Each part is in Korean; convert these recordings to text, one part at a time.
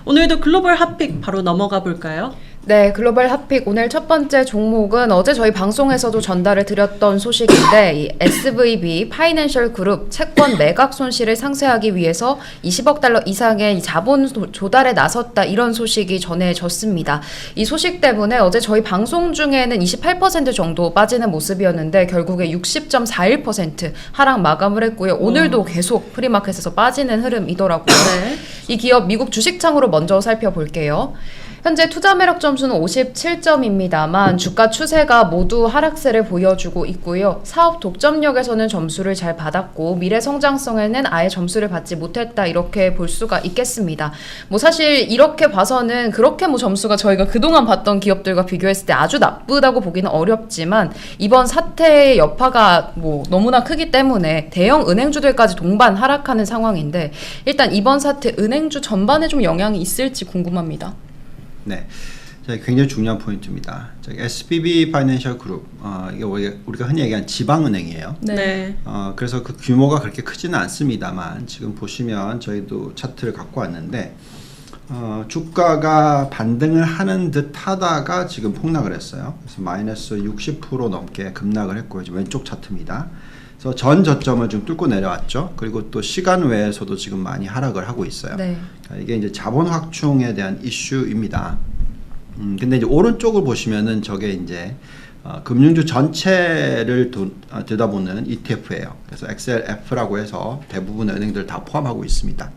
오늘도 글로벌 핫픽 바로 넘어가 볼까요? 네, 글로벌 핫픽 오늘 첫 번째 종목은 어제 저희 방송에서도 전달을 드렸던 소식인데 이 SVB 파이낸셜 그룹 채권 매각 손실을 상쇄하기 위해서 20억 달러 이상의 자본 조달에 나섰다 이런 소식이 전해졌습니다. 이 소식 때문에 어제 저희 방송 중에는 28% 정도 빠지는 모습이었는데 결국에 60.41% 하락 마감을 했고요. 오늘도 계속 프리마켓에서 빠지는 흐름이더라고요. 네. 이 기업 미국 주식창으로 먼저 살펴볼게요. 현재 투자 매력 점수는 57점입니다만 주가 추세가 모두 하락세를 보여주고 있고요. 사업 독점력에서는 점수를 잘 받았고 미래 성장성에는 아예 점수를 받지 못했다 이렇게 볼 수가 있겠습니다. 뭐 사실 이렇게 봐서는 그렇게 뭐 점수가 저희가 그동안 봤던 기업들과 비교했을 때 아주 나쁘다고 보기는 어렵지만 이번 사태의 여파가 뭐 너무나 크기 때문에 대형 은행주들까지 동반 하락하는 상황인데 일단 이번 사태 은행주 전반에 좀 영향이 있을지 궁금합니다. 네, 굉장히 중요한 포인트입니다. SBB 파이낸셜 그룹, 이게 우리가 흔히 얘기하는 지방은행이에요. 네. 그래서 그 규모가 그렇게 크지는 않습니다만 지금 보시면 저희도 차트를 갖고 왔는데 주가가 반등을 하는 듯 하다가 지금 폭락을 했어요. 그래서 마이너스 60% 넘게 급락을 했고요. 지금 왼쪽 차트입니다. 그래서 전 저점을 좀 뚫고 내려왔죠. 그리고 또 시간 외에서도 지금 많이 하락을 하고 있어요. 네. 이게 이제 자본 확충에 대한 이슈입니다. 근데 이제 오른쪽을 보시면은 저게 이제 금융주 전체를 들여다보는 ETF예요. 그래서 XLF라고 해서 대부분의 은행들 다 포함하고 있습니다.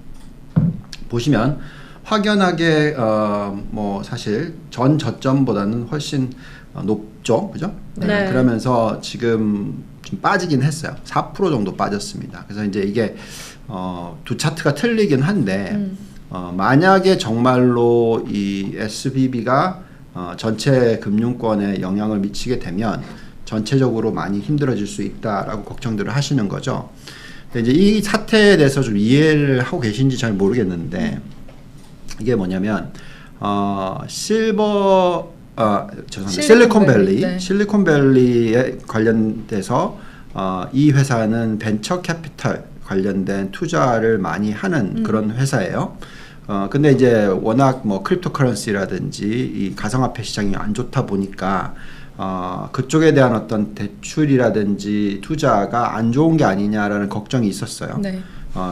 보시면 확연하게 뭐 사실 전 저점보다는 훨씬 높죠, 그죠? 네. 그러면서 지금 좀 빠지긴 했어요. 4% 정도 빠졌습니다. 그래서 이제 이게 두 차트가 틀리긴 한데 만약에 정말로 이 SBB가 전체 금융권에 영향을 미치게 되면 전체적으로 많이 힘들어질 수 있다라고 걱정들을 하시는 거죠. 근데 이제 이 사태에 대해서 좀 이해를 하고 계신지 잘 모르겠는데 이게 뭐냐면 실리콘밸리, 네. 실리콘밸리에 관련돼서 이 회사는 벤처 캐피탈 관련된 투자를 많이 하는 그런 회사예요. 근데 이제 워낙 뭐 크립토커런시라든지 이 가상화폐 시장이 안 좋다 보니까 그쪽에 대한 어떤 대출이라든지 투자가 안 좋은 게 아니냐라는 걱정이 있었어요. 네.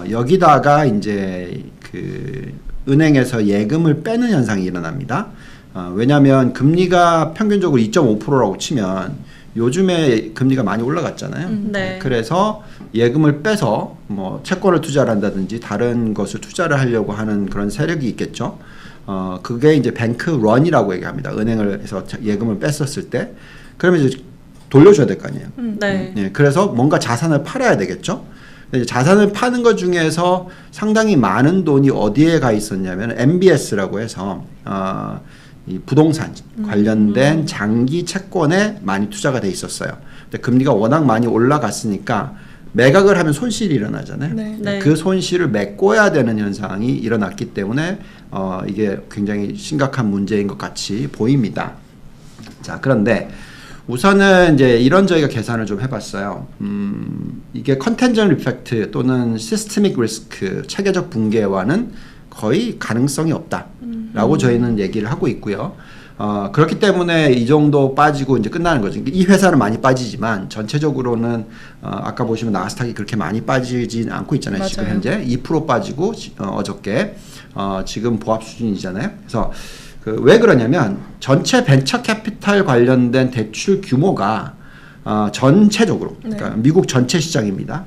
여기다가 이제 그 은행에서 예금을 빼는 현상이 일어납니다. 왜냐하면 금리가 평균적으로 2.5%라고 치면 요즘에 금리가 많이 올라갔잖아요. 네. 그래서 예금을 빼서 뭐 채권을 투자를 한다든지 다른 것을 투자를 하려고 하는 그런 세력이 있겠죠. 그게 이제 뱅크런이라고 얘기합니다. 은행을 해서 예금을 뺐었을 때 그러면 이제 돌려줘야 될 거 아니에요. 네. 네. 그래서 뭔가 자산을 팔아야 되겠죠. 이제 자산을 파는 것 중에서 상당히 많은 돈이 어디에 가 있었냐면 MBS라고 해서 이 부동산 관련된 장기 채권에 많이 투자가 돼 있었어요. 근데 금리가 워낙 많이 올라갔으니까 매각을 하면 손실이 일어나잖아요. 네. 그 손실을 메꿔야 되는 현상이 일어났기 때문에 이게 굉장히 심각한 문제인 것 같이 보입니다. 자, 그런데 우선은 이제 이런 저희가 계산을 좀 해봤어요. 이게 컨텐전 이펙트 또는 시스테믹 리스크, 체계적 붕괴와는 거의 가능성이 없다라고 저희는 얘기를 하고 있고요. 그렇기 때문에 이 정도 빠지고 이제 끝나는 거죠. 이 회사는 많이 빠지지만 전체적으로는 아까 보시면 나스닥이 그렇게 많이 빠지진 않고 있잖아요. 맞아요. 지금 현재 2% 빠지고 어저께 지금 보합 수준이잖아요. 그래서 왜 그러냐면 전체 벤처 캐피탈 관련된 대출 규모가 전체적으로 그러니까 미국 전체 시장입니다.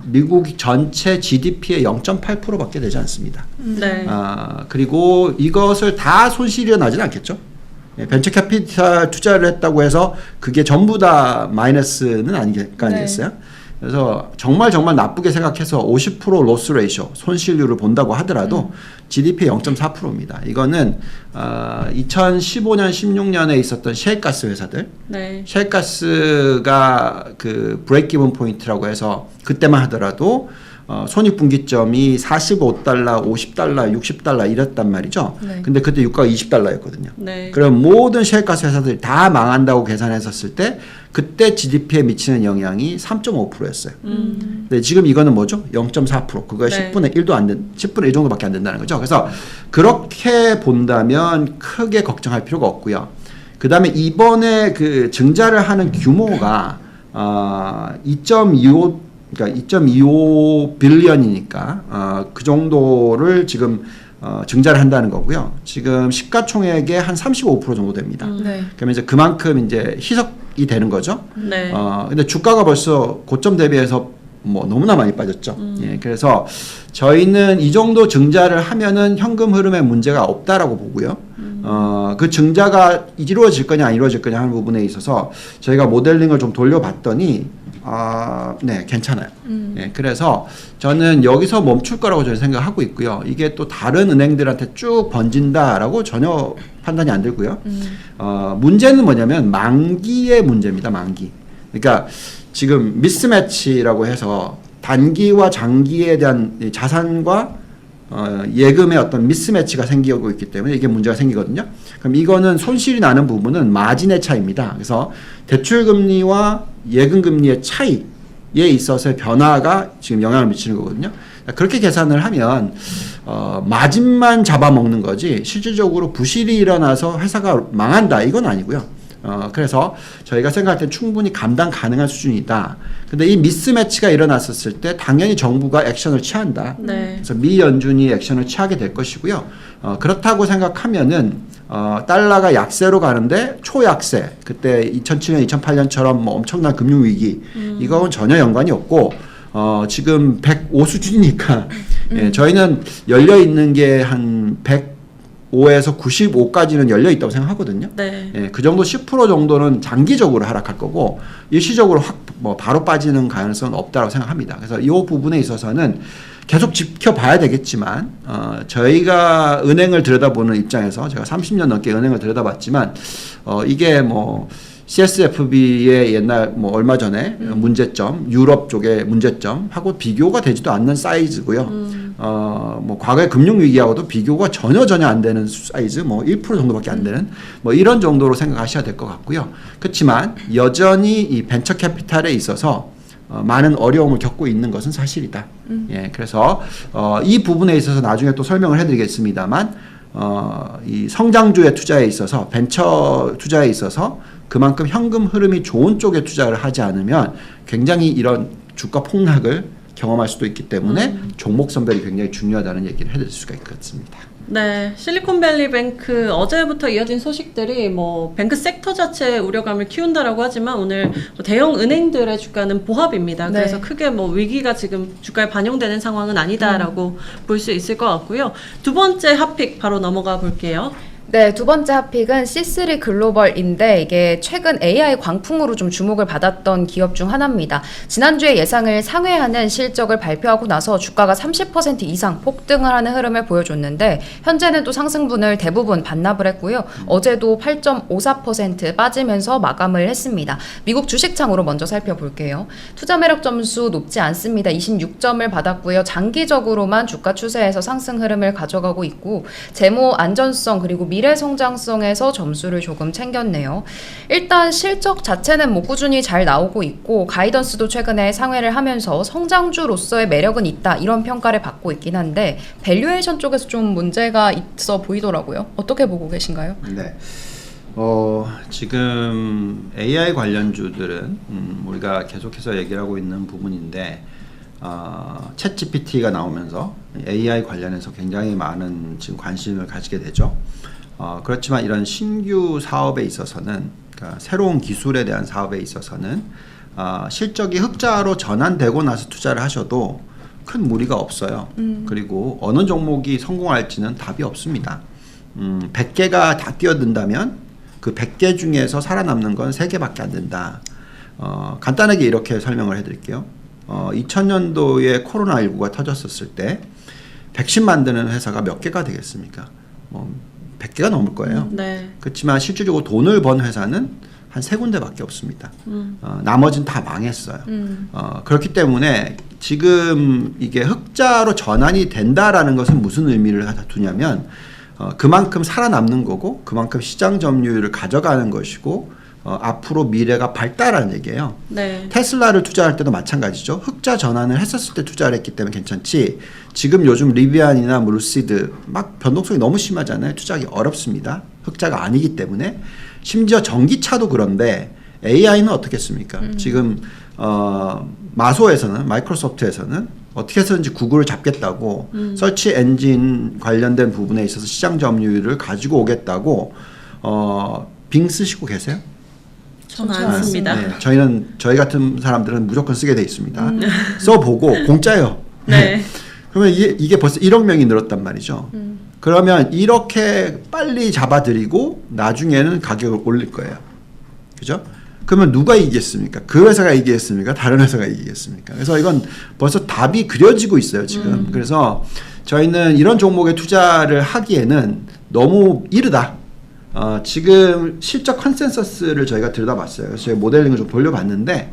미국 전체 GDP의 0.8%밖에 되지 않습니다. 네. 그리고 이것을 다 손실이 일어나지는 않겠죠. 벤처 캐피탈 투자를 했다고 해서 그게 전부 다 마이너스는 아니겠어요? 그래서 정말 나쁘게 생각해서 50% 로스 레이쇼 손실률을 본다고 하더라도 GDP의 0.4%입니다. 이거는 2015년, 16년에 있었던 셰일가스 회사들, 네. 셰일가스가 그 브레이크 이븐 포인트라고 해서 그때만 하더라도 손익분기점이 45달러, 50달러, 60달러 이랬단 말이죠. 네. 근데 그때 유가가 20달러였거든요. 네. 그럼 모든 셰일가스 회사들이 다 망한다고 계산했었을 때 그때 GDP에 미치는 영향이 3.5%였어요. 근데 지금 이거는 뭐죠? 0.4%. 그거 네. 10분의 1 정도밖에 안 된다는 거죠. 그래서 그렇게 본다면 크게 걱정할 필요가 없고요. 그 다음에 이번에 그 증자를 하는 규모가 2.25 그러니까 2.25 빌리언이니까 그 정도를 지금 증자를 한다는 거고요. 지금 시가총액의 한 35% 정도 됩니다. 네. 그러면 이제 그만큼 이제 희석이 되는 거죠. 네. 근데 주가가 벌써 고점 대비해서 뭐 너무나 많이 빠졌죠. 예, 그래서 저희는 이 정도 증자를 하면은 현금 흐름에 문제가 없다라고 보고요. 그 증자가 이루어질 거냐 안 이루어질 거냐 하는 부분에 있어서 저희가 모델링을 좀 돌려봤더니 네, 괜찮아요. 예, 그래서 저는 여기서 멈출 거라고 저는 생각하고 있고요. 이게 또 다른 은행들한테 쭉 번진다라고 전혀 판단이 안 들고요. 문제는 뭐냐면 만기의 문제입니다. 만기. 그러니까 지금 미스매치라고 해서 단기와 장기에 대한 자산과 예금의 어떤 미스매치가 생기고 있기 때문에 이게 문제가 생기거든요. 그럼 이거는 손실이 나는 부분은 마진의 차이입니다. 그래서 대출금리와 예금금리의 차이에 있어서의 변화가 지금 영향을 미치는 거거든요. 그렇게 계산을 하면 마진만 잡아먹는 거지 실질적으로 부실이 일어나서 회사가 망한다 이건 아니고요. 그래서 저희가 생각할 때 충분히 감당 가능한 수준이다. 근데 이 미스매치가 일어났었을 때 당연히 정부가 액션을 취한다. 네. 그래서 미 연준이 액션을 취하게 될 것이고요. 그렇다고 생각하면은 달러가 약세로 가는데 초약세, 그때 2007년, 2008년처럼 뭐 엄청난 금융위기 이거는 전혀 연관이 없고 지금 105 수준이니까 예, 저희는 열려 있는 게 한 105에서 95까지는 열려 있다고 생각하거든요. 네. 예, 그 정도 10% 정도는 장기적으로 하락할 거고 일시적으로 확 뭐 바로 빠지는 가능성은 없다고 생각합니다. 그래서 이 부분에 있어서는 계속 지켜봐야 되겠지만 저희가 은행을 들여다보는 입장에서 제가 30년 넘게 은행을 들여다봤지만 이게 뭐 CSFB의 옛날 뭐 얼마 전에 문제점, 유럽 쪽의 문제점하고 비교가 되지도 않는 사이즈고요. 뭐 과거의 금융 위기하고도 비교가 전혀 안 되는 사이즈, 뭐 1% 정도밖에 안 되는 뭐 이런 정도로 생각하셔야 될 것 같고요. 그렇지만 여전히 이 벤처 캐피탈에 있어서 많은 어려움을 겪고 있는 것은 사실이다. 예, 그래서 이 부분에 있어서 나중에 또 설명을 해드리겠습니다만 이 성장주의 투자에 있어서 벤처 투자에 있어서 그만큼 현금 흐름이 좋은 쪽에 투자를 하지 않으면 굉장히 이런 주가 폭락을 경험할 수도 있기 때문에 종목 선별이 굉장히 중요하다는 얘기를 해드릴 수가 있겠습니다. 네, 실리콘밸리뱅크 어제부터 이어진 소식들이 뭐 뱅크 섹터 자체의 우려감을 키운다라고 하지만 오늘 뭐 대형 은행들의 주가는 보합입니다. 네. 그래서 크게 뭐 위기가 지금 주가에 반영되는 상황은 아니다라고 볼 수 있을 것 같고요. 두 번째 핫픽 바로 넘어가 볼게요. 네, 두 번째 핫픽은 C3 글로벌인데 이게 최근 AI 광풍으로 좀 주목을 받았던 기업 중 하나입니다. 지난주에 예상을 상회하는 실적을 발표하고 나서 주가가 30% 이상 폭등을 하는 흐름을 보여줬는데 현재는 또 상승분을 대부분 반납을 했고요. 어제도 8.54% 빠지면서 마감을 했습니다. 미국 주식창으로 먼저 살펴볼게요. 투자 매력 점수 높지 않습니다. 26점을 받았고요. 장기적으로만 주가 추세에서 상승 흐름을 가져가고 있고 재무 안전성 그리고 미래 성장성에서 점수를 조금 챙겼네요. 일단 실적 자체는 뭐 꾸준히 잘 나오고 있고 가이던스도 최근에 상회를 하면서 성장주로서의 매력은 있다 이런 평가를 받고 있긴 한데 밸류에이션 쪽에서 좀 문제가 있어 보이더라고요. 어떻게 보고 계신가요? 네. 지금 AI 관련주들은 우리가 계속해서 얘기를 하고 있는 부분인데 챗 GPT가 나오면서 AI 관련해서 굉장히 많은 지금 관심을 가지게 되죠. 그렇지만 이런 신규 사업에 있어서는 그러니까 새로운 기술에 대한 사업에 있어서는 실적이 흑자로 전환되고 나서 투자를 하셔도 큰 무리가 없어요. 그리고 어느 종목이 성공할지는 답이 없습니다. 100개가 다 뛰어든다면 그 100개 중에서 살아남는 건 3개밖에 안 된다. 간단하게 이렇게 설명을 해드릴게요. 2000년도에 코로나19가 터졌었을 때 백신 만드는 회사가 몇 개가 되겠습니까? 100개가 넘을 거예요. 네. 그렇지만 실질적으로 돈을 번 회사는 한 3군데밖에 없습니다. 나머지는 다 망했어요. 그렇기 때문에 지금 이게 흑자로 전환이 된다라는 것은 무슨 의미를 두냐면 그만큼 살아남는 거고 그만큼 시장 점유율을 가져가는 것이고 앞으로 미래가 밝다라는 얘기예요. 네. 테슬라를 투자할 때도 마찬가지죠. 흑자 전환을 했었을 때 투자를 했기 때문에 괜찮지. 지금 요즘 리비안이나 루시드 막 변동성이 너무 심하잖아요. 투자하기 어렵습니다. 흑자가 아니기 때문에. 심지어 전기차도 그런데 AI는 어떻겠습니까? 지금 마소에서는 마이크로소프트에서는 어떻게 해서든지 구글을 잡겠다고 서치 엔진 관련된 부분에 있어서 시장 점유율을 가지고 오겠다고 빙 쓰시고 계세요? 저는 안 씁니다. 네, 저희 같은 사람들은 무조건 쓰게 돼 있습니다. 써보고 공짜예요. 네. 그러면 이게 벌써 1억 명이 늘었단 말이죠. 그러면 이렇게 빨리 잡아들이고 나중에는 가격을 올릴 거예요. 그죠? 그러면 누가 이기겠습니까? 그 회사가 이기겠습니까? 다른 회사가 이기겠습니까? 그래서 이건 벌써 답이 그려지고 있어요, 지금. 그래서 저희는 이런 종목에 투자를 하기에는 너무 이르다. 지금 실적 컨센서스를 저희가 들여다봤어요. 그래서 저희 모델링을 좀 돌려봤는데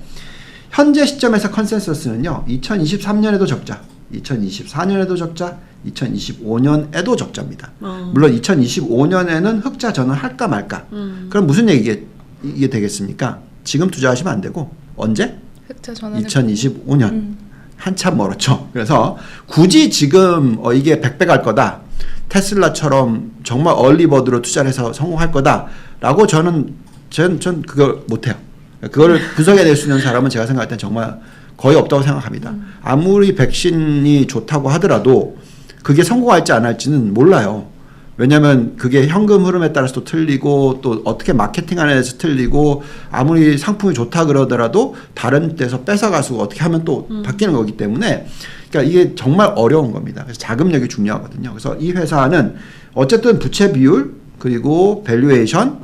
현재 시점에서 컨센서스는요. 2023년에도 적자, 2024년에도 적자, 2025년에도 적자입니다. 물론 2025년에는 흑자 전환할까 말까. 그럼 무슨 이게 되겠습니까? 지금 투자하시면 안 되고 언제? 흑자 전환을 2025년. 한참 멀었죠. 그래서 굳이 지금 이게 100배 갈 거다. 테슬라처럼 정말 얼리버드로 투자를 해서 성공할 거다라고 전 그걸 못해요. 그거를 분석해낼 수 있는 사람은 제가 생각할 땐 정말 거의 없다고 생각합니다. 아무리 백신이 좋다고 하더라도 그게 성공할지 안 할지는 몰라요. 왜냐하면 그게 현금 흐름에 따라서도 틀리고 또 어떻게 마케팅하는 데서 틀리고 아무리 상품이 좋다 그러더라도 다른 데서 뺏어가서 어떻게 하면 또 바뀌는 거기 때문에 그러니까 이게 정말 어려운 겁니다. 그래서 자금력이 중요하거든요. 그래서 이 회사는 어쨌든 부채 비율 그리고 밸류에이션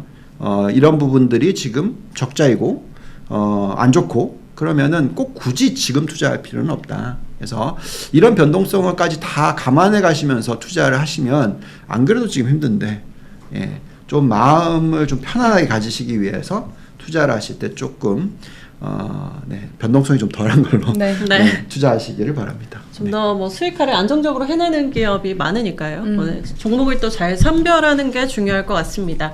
이런 부분들이 지금 적자이고 안 좋고 그러면은 꼭 굳이 지금 투자할 필요는 없다. 그래서 이런 변동성을까지 다 감안해 가시면서 투자를 하시면 안 그래도 지금 힘든데 좀 마음을 좀 편안하게 가지시기 위해서 투자를 하실 때 조금 변동성이 좀 덜한 걸로 네. 투자하시기를 바랍니다. 좀 더 뭐 수익화를 안정적으로 해내는 기업이 많으니까요. 종목을 또 잘 선별하는 게 중요할 것 같습니다.